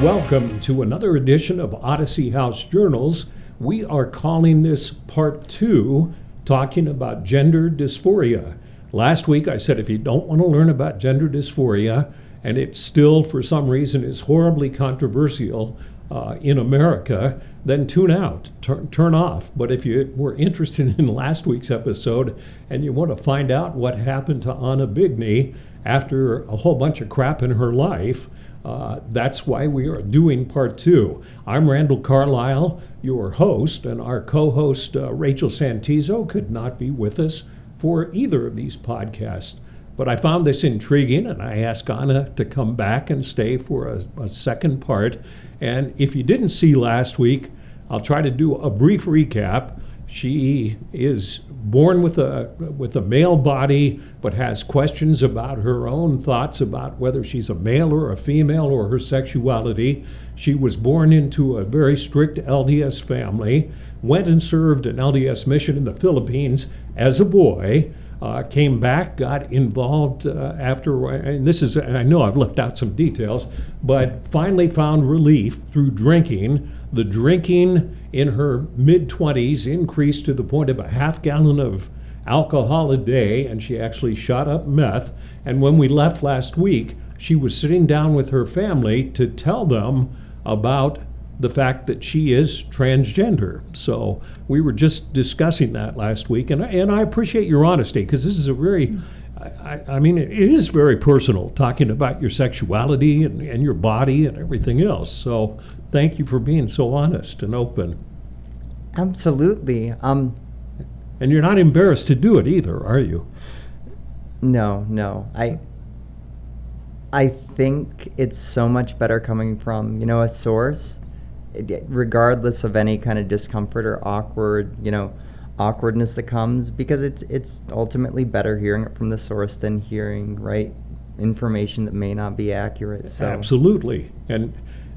Welcome to another edition of Odyssey House Journals. We are calling this part 2, talking about gender dysphoria. Last week I said if you don't want to learn about gender dysphoria, and it still for some reason is horribly controversial in America, then tune out, turn off. But if you were interested in last week's episode and you want to find out what happened to Bigney after a whole bunch of crap in her life, that's why we are doing part 2. I'm Randall Carlisle, your host, and our co-host Rachel Santizo could not be with us for either of these podcasts. But I found this intriguing, and I asked Anna to come back and stay for a second part. And if you didn't see last week, I'll try to do a brief recap. She is born with a male body, but has questions about her own thoughts about whether she's a male or a female or her sexuality. She was born into a very strict LDS family, went and served an LDS mission in the Philippines as a boy, came back, got involved after, and I know I've left out some details, but finally found relief through drinking. The drinking in her mid-20s increased to the point of a half gallon of alcohol a day, and she actually shot up meth. And when we left last week, she was sitting down with her family to tell them about the fact that she is transgender. So we were just discussing that last week, and I appreciate your honesty, because this is a very, I mean, it is very personal, talking about your sexuality and your body and everything else. So thank you for being so honest and open. Absolutely. And you're not embarrassed to do it either, are you? No. I think it's so much better coming from, a source, regardless of any kind of discomfort or awkwardness that comes, because it's ultimately better hearing it from the source than hearing information that may not be accurate. So. Absolutely.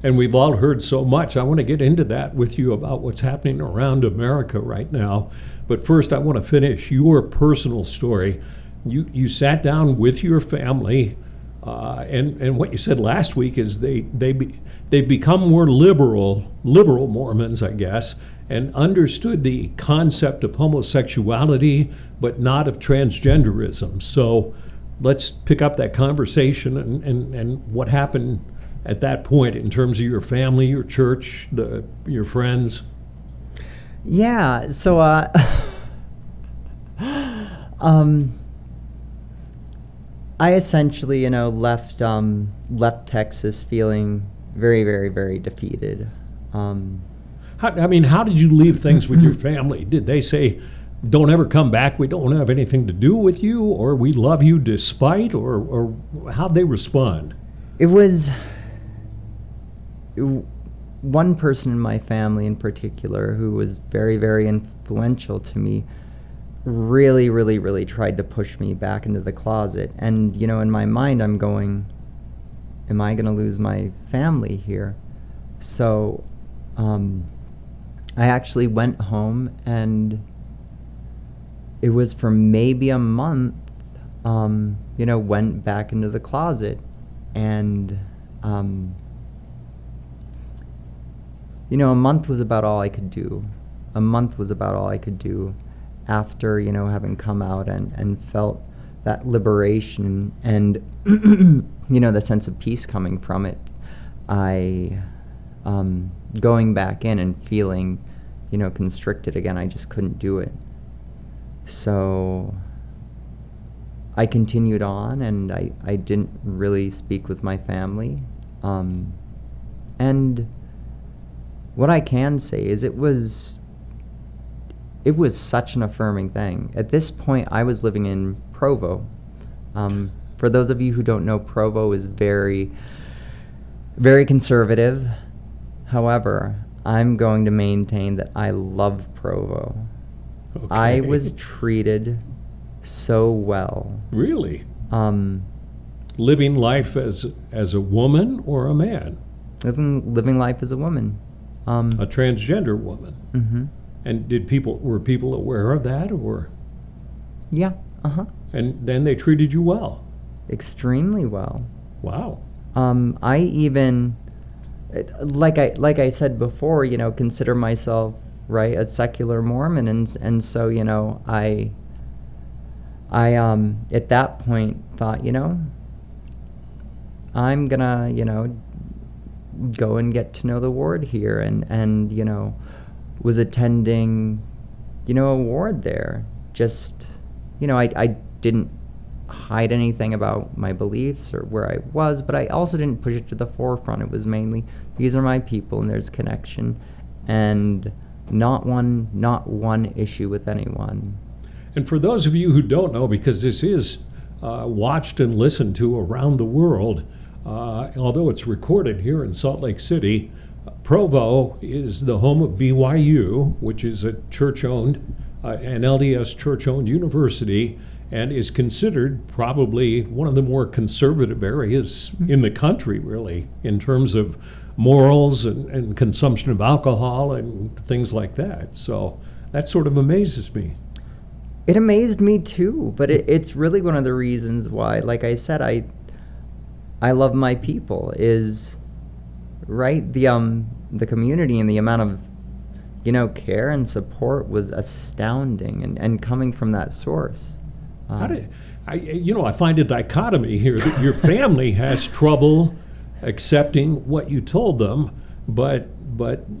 And we've all heard so much. I want to get into that with you about what's happening around America right now. But first, I want to finish your personal story. You sat down with your family, and what you said last week is they've become more liberal Mormons, I guess, and understood the concept of homosexuality, but not of transgenderism. So let's pick up that conversation and what happened at that point in terms of your family, your church, your friends. Yeah, so I essentially, left Texas feeling very, very, very defeated. How did you leave things with your family? Did they say, don't ever come back, we don't have anything to do with you, or we love you despite, or how'd they respond? It was one person in my family in particular who was very, very influential to me, really, really, really tried to push me back into the closet. And, in my mind, I'm going, am I going to lose my family here? So I actually went home, and it was for maybe a month, went back into the closet. And, a month was about all I could do. After, having come out and felt that liberation and, the sense of peace coming from it, I, going back in and feeling, constricted again, I just couldn't do it. So I continued on, and I didn't really speak with my family. And what I can say is it was such an affirming thing. At this point, I was living in Provo. For those of you who don't know, Provo is very, very conservative. However, I'm going to maintain that I love Provo. Okay. I was treated so well. Really? Living life as a woman or a man? Living life as a woman. A transgender woman. Mm-hmm. And were people aware of that, or? Yeah. And then they treated you well. Extremely well. Wow. I even, like I said before, consider myself, right, a secular Mormon, and so, I at that point thought, I'm gonna, go and get to know the ward here, and was attending, a ward there. Just, I didn't hide anything about my beliefs or where I was, but I also didn't push it to the forefront. It was mainly, these are my people and there's connection, and not one issue with anyone. And for those of you who don't know, because this is watched and listened to around the world, although it's recorded here in Salt Lake City, PROVO is the home of BYU, which is a church-owned, an LDS church-owned university, and is considered probably one of the more conservative areas in the country, really, in terms of morals and consumption of alcohol and things like that. So that sort of amazes me. It amazed me too, but it's really one of the reasons why, like I said, I love my people, is right, the community and the amount of care and support was astounding, and coming from that source. I find a dichotomy here that your family has trouble accepting what you told them, but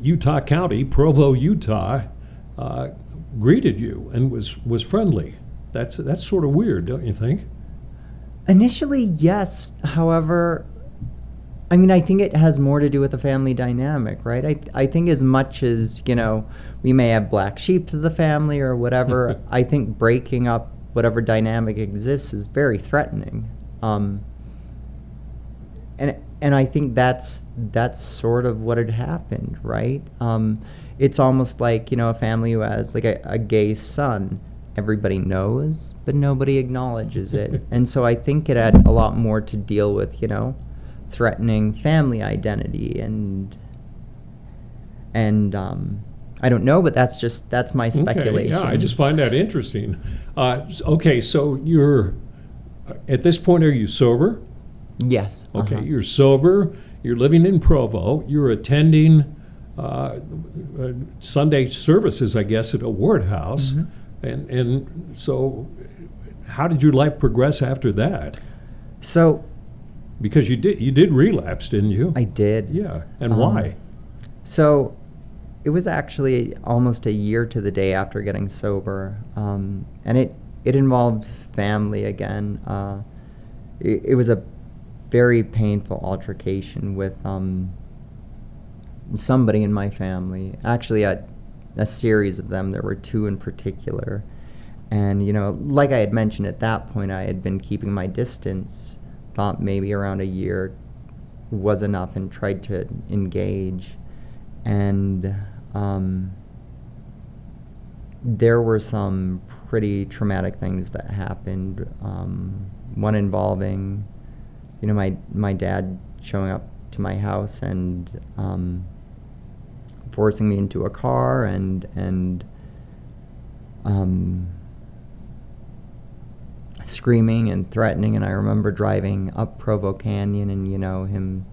Utah County, Provo, Utah, greeted you and was friendly. That's sort of weird, don't you think? Initially, yes. However, I think it has more to do with the family dynamic, right? I think as much as, we may have black sheep to the family or whatever, I think breaking up whatever dynamic exists is very threatening. And I think that's sort of what had happened, right? It's almost like, a family who has like a gay son. Everybody knows, but nobody acknowledges it. And so I think it had a lot more to deal with, threatening family identity and I don't know, but that's my speculation. Okay, yeah, I just find that interesting. Okay, so you're, at this point, are you sober? Yes. Okay, you're sober, you're living in Provo, you're attending Sunday services, I guess, at a ward house. Mm-hmm. And so how did your life progress after that? So, because you did relapse, didn't you? I did. Yeah, and why? So it was actually almost a year to the day after getting sober, and it involved family again. It was a very painful altercation with somebody in my family. Actually, a series of them. There were two in particular, and like I had mentioned at that point, I had been keeping my distance. Thought maybe around a year was enough, and tried to engage. And there were some pretty traumatic things that happened. One involving, my dad showing up to my house and forcing me into a car and screaming and threatening. And I remember driving up Provo Canyon and, him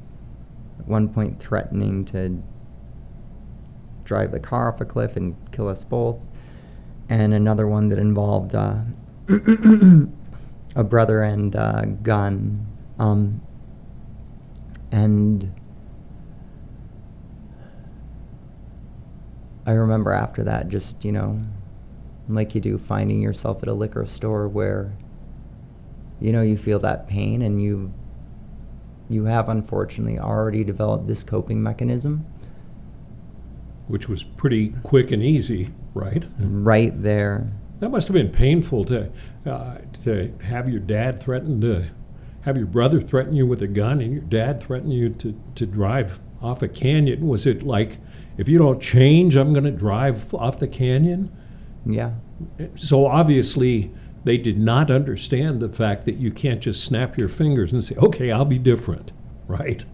at one point threatening to drive the car off a cliff and kill us both. And another one that involved a brother and a gun. And I remember after that, just, like you do, finding yourself at a liquor store where, you feel that pain, and you have unfortunately already developed this coping mechanism. Which was pretty quick and easy, right? Right there. That must have been painful to have your dad threaten to have your brother threaten you with a gun, and your dad threaten you to drive off a canyon. Was it like, if you don't change, I'm going to drive off the canyon? Yeah. So obviously they did not understand the fact that you can't just snap your fingers and say, okay, I'll be different, right?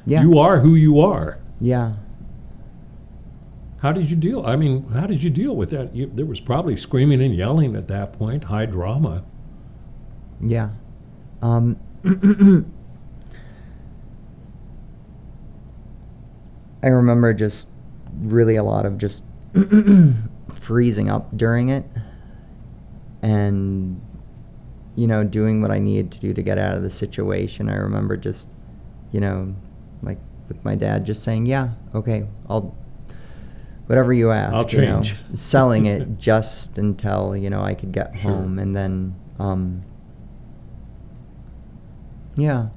Yeah. You are who you are. Yeah. How did you deal? How did you deal with that? There was probably screaming and yelling at that point, high drama. Yeah. I remember just really a lot of just freezing up during it and, doing what I needed to do to get out of the situation. I remember just, like with my dad just saying, yeah, okay, whatever you ask, I'll change. Selling it just until, I could get Sure. home. And then, yeah.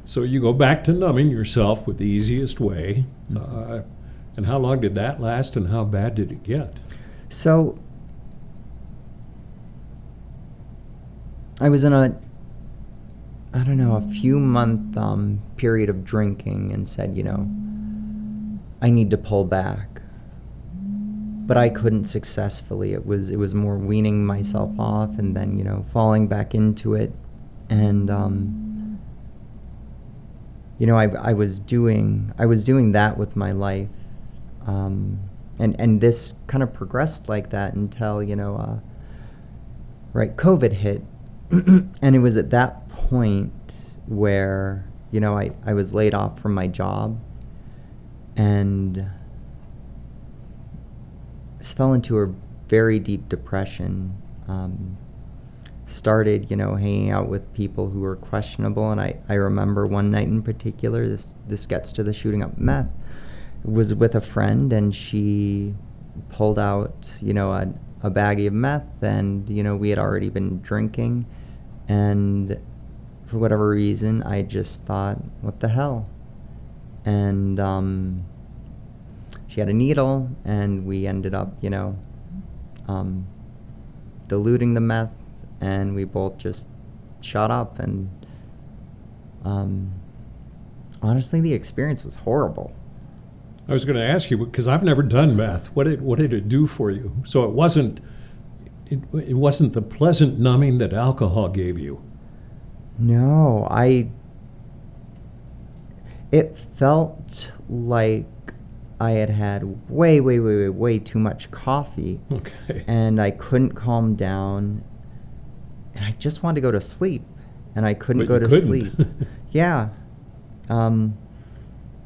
So you go back to numbing yourself with the easiest way. And how long did that last, and how bad did it get? So I was in a few month period of drinking and said, I need to pull back. But I couldn't successfully. It was more weaning myself off and then, falling back into it. And I was doing that with my life. And this kind of progressed like that until, COVID hit. And it was at that point where, I was laid off from my job and just fell into a very deep depression. Started, hanging out with people who were questionable. And I remember one night in particular, this gets to the shooting up meth, was with a friend, and she pulled out, a baggie of meth, and, we had already been drinking. And for whatever reason, I just thought, what the hell? And she had a needle, and we ended up, diluting the meth, and we both just shot up. And honestly, the experience was horrible. I was going to ask you, because I've never done meth. What did it do for you? So it wasn't the pleasant numbing that alcohol gave you. No, it felt like I had way too much coffee. Okay. And I couldn't calm down. And I just wanted to go to sleep. And I couldn't go to sleep. Yeah.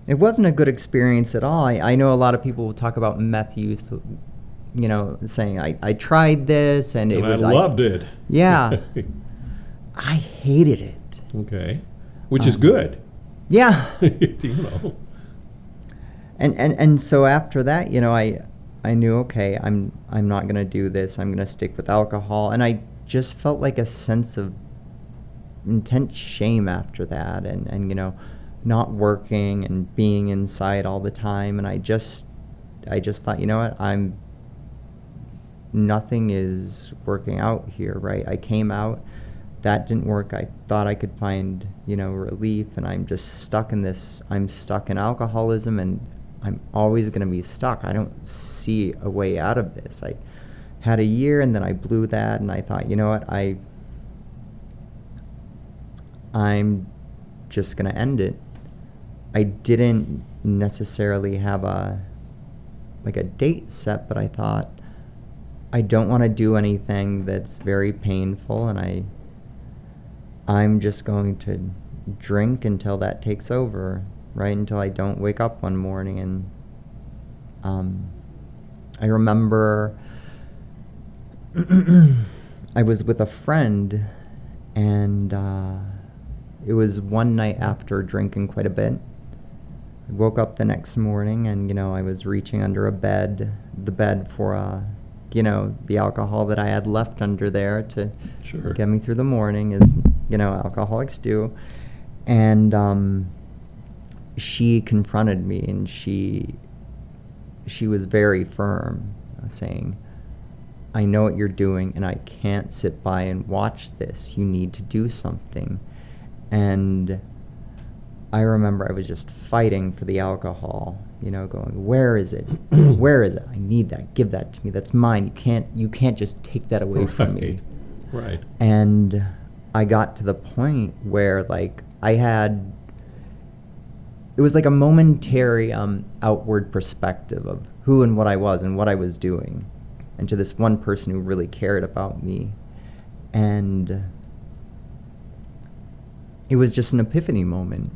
It wasn't a good experience at all. I know a lot of people will talk about meth use, saying, I tried this, and it was... I loved it. Yeah. I hated it. Okay. Which is good. Yeah. And And so after that, I knew, okay, I'm not going to do this. I'm going to stick with alcohol. And I just felt like a sense of intense shame after that. And not working and being inside all the time. And I just thought, what, nothing is working out here, right? I came out, that didn't work. I thought I could find, relief, and I'm just stuck in this. I'm stuck in alcoholism, and I'm always going to be stuck. I don't see a way out of this. I had a year, and then I blew that, and I thought, what, I'm just going to end it. I didn't necessarily have a date set, but I thought, I don't want to do anything that's very painful, and I'm just going to drink until that takes over, right? Until I don't wake up one morning. And I remember I was with a friend, and it was one night after drinking quite a bit. I woke up the next morning, and I was reaching under the bed for the alcohol that I had left under there to Sure. get me through the morning, as alcoholics do. And she confronted me, and she was very firm, saying, I know what you're doing, and I can't sit by and watch this. You need to do something. And I remember I was just fighting for the alcohol, going, where is it? Where is it? I need that. Give that to me. That's mine. You can't just take that away from me. Right. And I got to the point where, it was like a momentary outward perspective of who and what I was and what I was doing, and to this one person who really cared about me. And it was just an epiphany moment.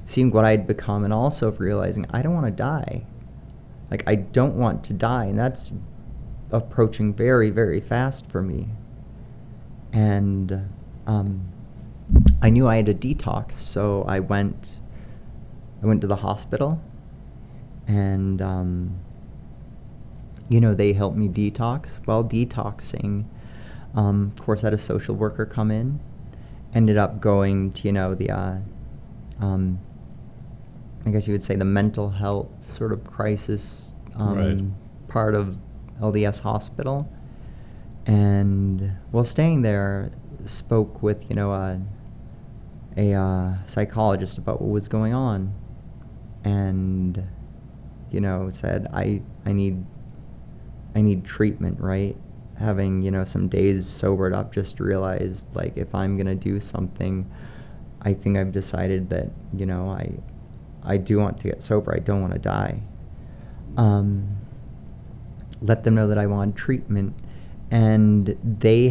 Seeing what I'd become, and also realizing I don't want to die. Like, I don't want to die, and that's approaching very, very fast for me. And I knew I had a detox, so I went to the hospital, and they helped me detox. While detoxing, of course, I had a social worker come in. Ended up going to the I guess you would say the mental health sort of crisis Right. part of LDS hospital, and while staying there, spoke with a psychologist about what was going on, and said I need treatment, right? Having some days sobered up, just realized, like, if I'm gonna do something, I think I've decided that I do want to get sober. I don't want to die. Let them know that I wanted treatment, and they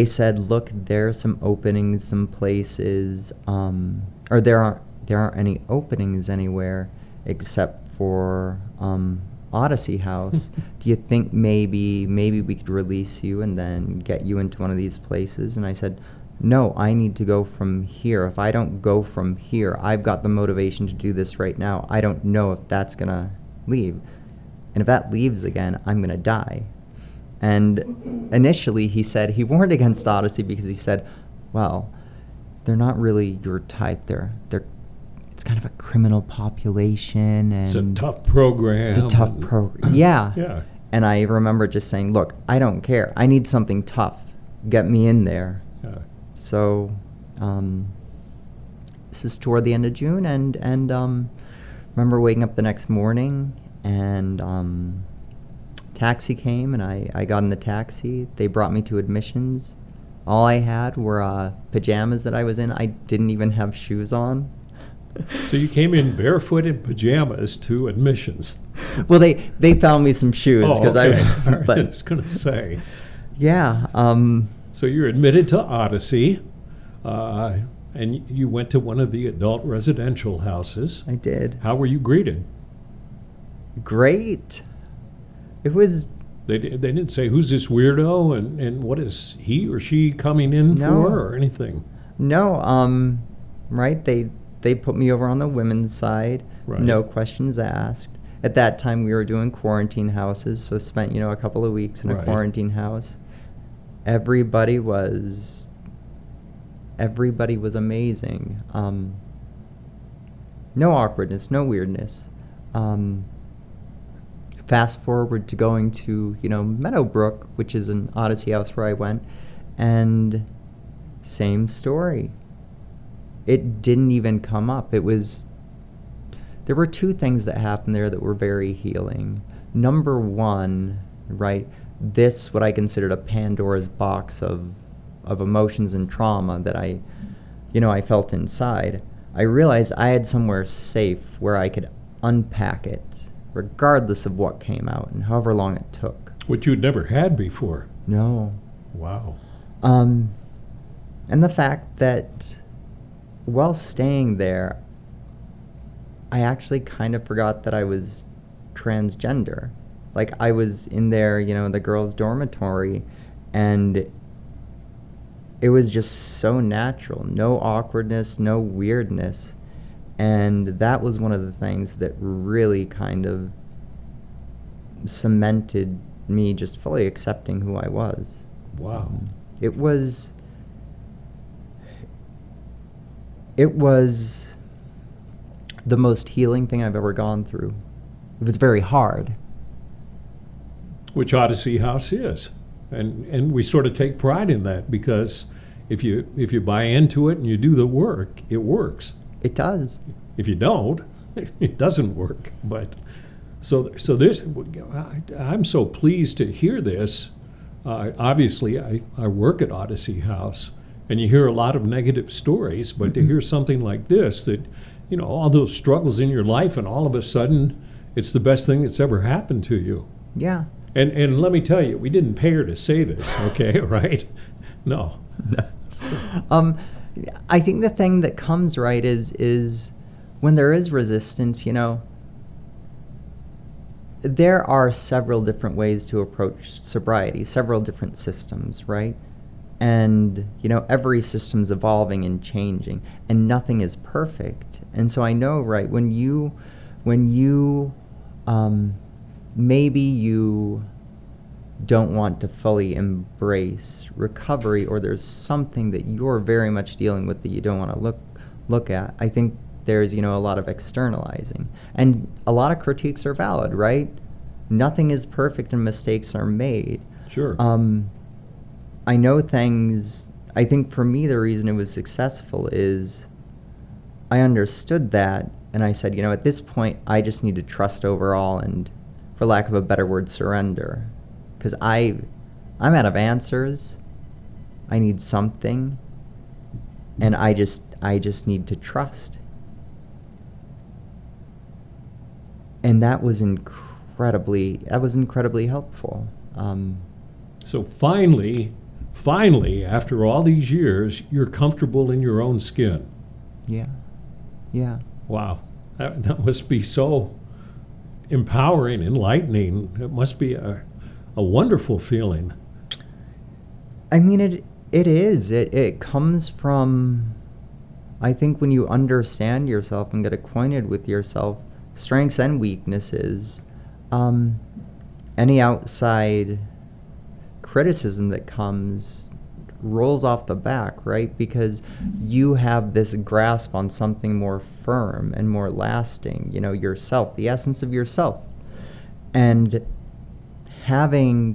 said, look, there are some openings, some places, or there aren't any openings anywhere except for Odyssey House. Do you think maybe we could release you and then get you into one of these places? And I said, no, I need to go from here. If I don't go from here, I've got the motivation to do this right now. I don't know if that's gonna leave. And if that leaves again, I'm gonna die. And initially he said, he warned against Odyssey because he said, well, they're not really your type. It's kind of a criminal population, and It's a tough program. It's a tough program. Yeah. Yeah. And I remember just saying, look, I don't care. I need something tough. Get me in there. Yeah. So this is toward the end of June, and remember waking up the next morning, and taxi came, and I got in the taxi. They brought me to admissions. All I had were pajamas that I was in. I didn't even have shoes on. So you came in barefoot in pajamas to admissions. Well, they found me some shoes because okay. I but I was going to say. yeah. So you're admitted to Odyssey, and you went to one of the adult residential houses. I did. How were you greeted? Great. It was. They didn't say, who's this weirdo and what is he or she coming in No. for or anything? No. Right. They put me over on the women's side. Right. No questions asked. At that time, we were doing quarantine houses, so spent a couple of weeks in a Right. quarantine house. Everybody was amazing. No awkwardness, no weirdness. Fast forward to going to Meadowbrook, which is an Odyssey house where I went, and same story. It didn't even come up. There were two things that happened there that were very healing. Number one, right, this, what I considered a Pandora's box of emotions and trauma that I felt inside. I realized I had somewhere safe where I could unpack it, regardless of what came out and however long it took. Which you'd never had before. No. Wow. And the fact that while staying there, I actually kind of forgot that I was transgender. Like, I was in there, in the girls' dormitory, and it was just so natural. No awkwardness, no weirdness. And that was one of the things that really kind of cemented me just fully accepting who I was. Wow. It was the most healing thing I've ever gone through. It was very hard. Which Odyssey House is. And we sort of take pride in that because if you buy into it and you do the work, it works. It does. If you don't, it doesn't work. But so this, I'm so pleased to hear this. Obviously, I work at Odyssey House, and you hear a lot of negative stories, but to hear something like this, that, all those struggles in your life, and all of a sudden, it's the best thing that's ever happened to you. Yeah. And let me tell you, we didn't pay her to say this, okay, right? No. I think the thing that comes right is when there is resistance, there are several different ways to approach sobriety, several different systems, right? And, every system's evolving and changing, and nothing is perfect. And so I know, right, when you maybe you don't want to fully embrace recovery, or there's something that you're very much dealing with that you don't want to look at, I think there's, a lot of externalizing. And a lot of critiques are valid, right? Nothing is perfect and mistakes are made. Sure. I know I think for me the reason it was successful is I understood that, and I said, at this point I just need to trust overall and, for lack of a better word, surrender. Because I'm out of answers. I need something, and I just need to trust. And that was incredibly helpful. So finally, after all these years, you're comfortable in your own skin. Yeah. Wow, that must be so empowering, enlightening. It must be a wonderful feeling. I mean, it is. It comes from, I think, when you understand yourself and get acquainted with yourself, strengths and weaknesses, any outside criticism that comes rolls off the back, right? Because you have this grasp on something more firm and more lasting, yourself, the essence of yourself. And having,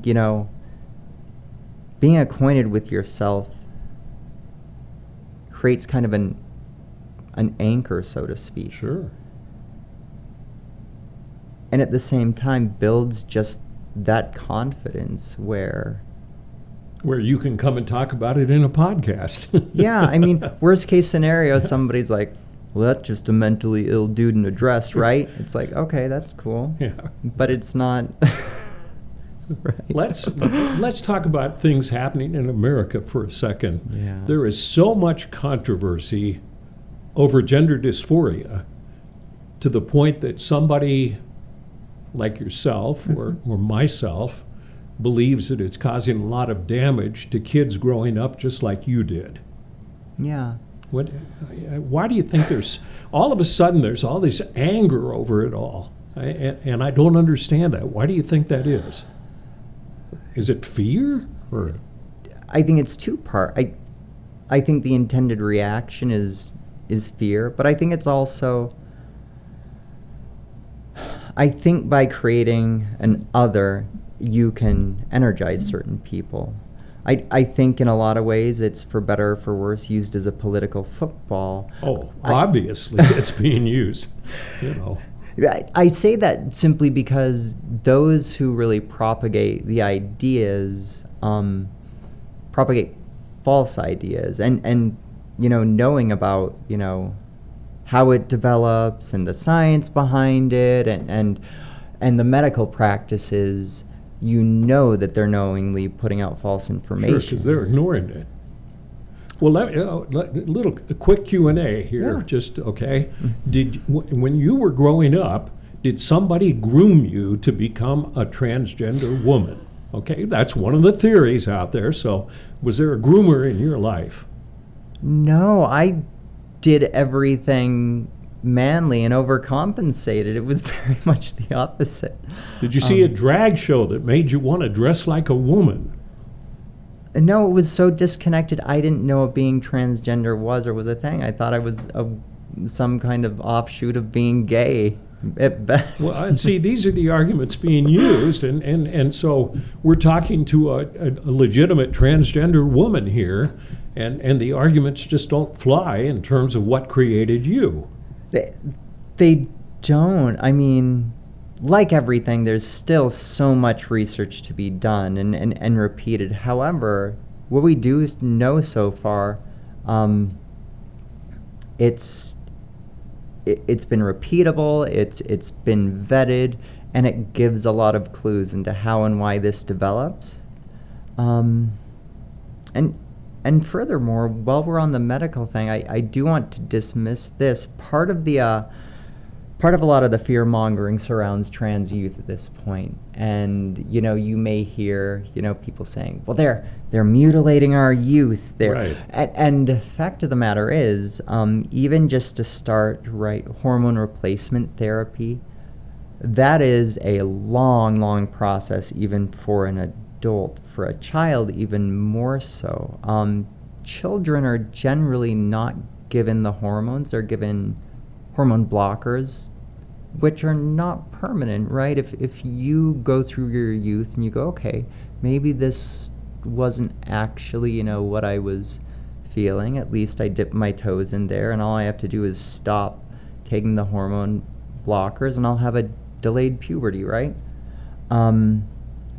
being acquainted with yourself creates kind of an anchor, so to speak. Sure. And at the same time builds just that confidence where you can come and talk about it in a podcast. Yeah, I mean, worst case scenario, somebody's like, well, that's just a mentally ill dude in a dress, right? It's like, okay, that's cool. Yeah. But it's not. Right. Let's talk about things happening in America for a second. Yeah. There is so much controversy over gender dysphoria, to the point that somebody like yourself or myself believes that it's causing a lot of damage to kids growing up just like you did. Yeah. Why do you think there's all of a sudden there's all this anger over it all? And I don't understand that. Why do you think that is? Is it fear? Or? I think it's two-part. I think the intended reaction is fear, but I think it's also, I think by creating an other, you can energize certain people. I think in a lot of ways it's, for better or for worse, used as a political football. Oh, obviously it's being used, I say that simply because those who really propagate the ideas propagate false ideas, and knowing about how it develops and the science behind it and the medical practices, that they're knowingly putting out false information. Sure, because they're ignoring it. Well, a quick Q&A here, Yeah. just okay. When you were growing up, did somebody groom you to become a transgender woman? Okay, that's one of the theories out there. So, was there a groomer in your life? No, I did everything manly and overcompensated. It was very much the opposite. Did you see a drag show that made you want to dress like a woman? No, it was so disconnected. I didn't know what being transgender was a thing. I thought I was some kind of offshoot of being gay at best. Well, and see, these are the arguments being used, and so we're talking to a legitimate transgender woman here, and the arguments just don't fly in terms of what created you. They don't. I mean, like everything, there's still so much research to be done and repeated. However, what we do know so far, it's been repeatable, it's been vetted, and it gives a lot of clues into how and why this develops. And And furthermore, while we're on the medical thing, I do want to dismiss this. Part of a lot of the fear mongering surrounds trans youth at this point. And, you may hear, people saying, well, they're mutilating our youth. Right. And the fact of the matter is, even just to start, hormone replacement therapy, that is a long, long process, even for an adult. For a child, even more so. Children are generally not given the hormones. They're given hormone blockers, which are not permanent, right? If you go through your youth and you go, okay, maybe this wasn't actually, what I was feeling. At least I dipped my toes in there, and all I have to do is stop taking the hormone blockers, and I'll have a delayed puberty, right?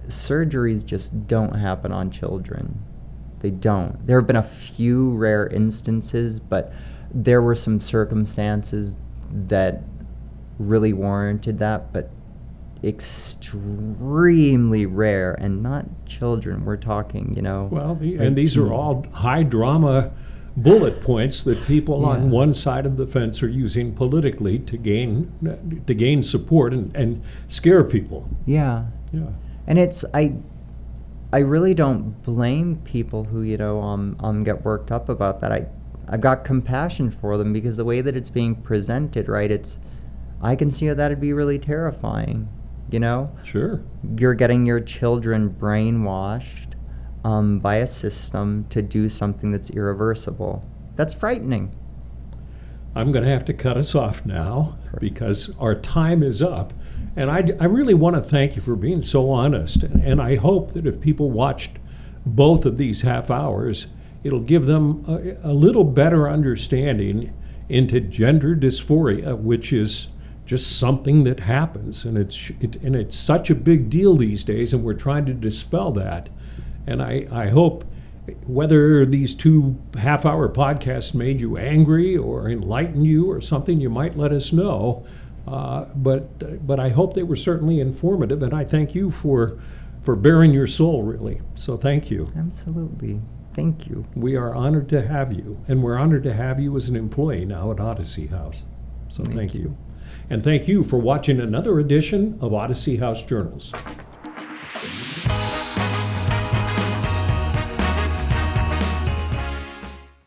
Surgeries just don't happen on children. They don't. There have been a few rare instances, but there were some circumstances that really warranted that, but extremely rare, and not children. We're talking, Well, and these are all high drama bullet points that people on one side of the fence are using politically to gain support and scare people. Yeah. Yeah. And I really don't blame people who, get worked up about that. I've got compassion for them, because the way that it's being presented, right, I can see how that'd be really terrifying, Sure. You're getting your children brainwashed by a system to do something that's irreversible. That's frightening. I'm going to have to cut us off now because our time is up. And I really want to thank you for being so honest. And I hope that if people watched both of these half hours, it'll give them a little better understanding into gender dysphoria, which is just something that happens. And it's such a big deal these days, and we're trying to dispel that. And I hope, whether these 2 half-hour podcasts made you angry or enlightened you or something, you might let us know. But I hope they were certainly informative, and I thank you for bearing your soul, really. So thank you. Absolutely. Thank you. We are honored to have you, and we're honored to have you as an employee now at Odyssey House. So thank you. And thank you for watching another edition of Odyssey House Journals.